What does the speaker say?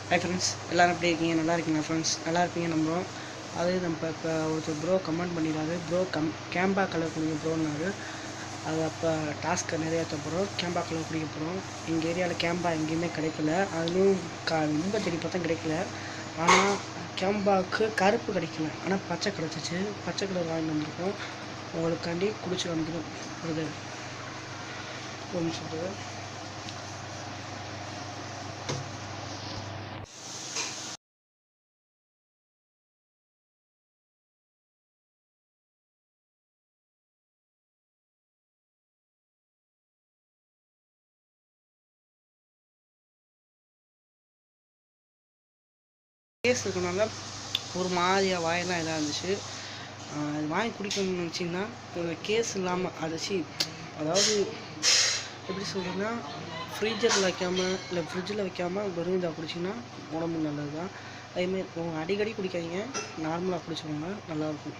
Hi friends, எல்லோரும் எப்படி இருக்கீங்க? நல்லா இருக்கீங்களா ஃப்ரெண்ட்ஸ்? நல்லா இருப்பீங்க நம்புகிறோம். அது நம்ம இப்போ ஒருத்தர் ப்ரோ கமெண்ட் பண்ணிடுறாரு, ப்ரோ கேம்பா கலர் குடிக்க ப்ரோன்னாரு. அது அப்போ டாஸ்க்கை நிறைவேற்ற போகிறோம். கேம்பா கலர் குடிக்க போகிறோம். எங்கள் ஏரியாவில் கேம்பா எங்கேயுமே கிடைக்கல. அதுலேயும் ரொம்ப தேடி பார்த்தா கிடைக்கல. ஆனால் கேம்பாவுக்கு கருப்பு கிடைக்கல, ஆனால் பச்சை கிடச்சிச்சு. பச்சை கலர் வாங்கி வந்திருக்கோம். உங்களுக்காண்டி குடிச்சு வந்துடும் ஒரு நிமிஷத்துக்கு. கேஸ் இருக்கனால ஒரு மாதிரியாக வாயெல்லாம் இதாக இருந்துச்சு. அது வாங்கி குடிக்கணும்னு நினச்சிங்கன்னா கொஞ்சம் கேஸ் இல்லாமல் அதாவது எப்படி சொல்கிறதுன்னா, ஃப்ரீஜரில் வைக்காமல் இல்லை ஃப்ரிட்ஜில் வைக்காமல் வெறும் இதாக குடிச்சிங்கன்னா உடம்புக்கு நல்லது தான். அதேமாரி அடிக்கடி குடிக்காதீங்க, நார்மலாக குடிச்சோம்னா நல்லாயிருக்கும்.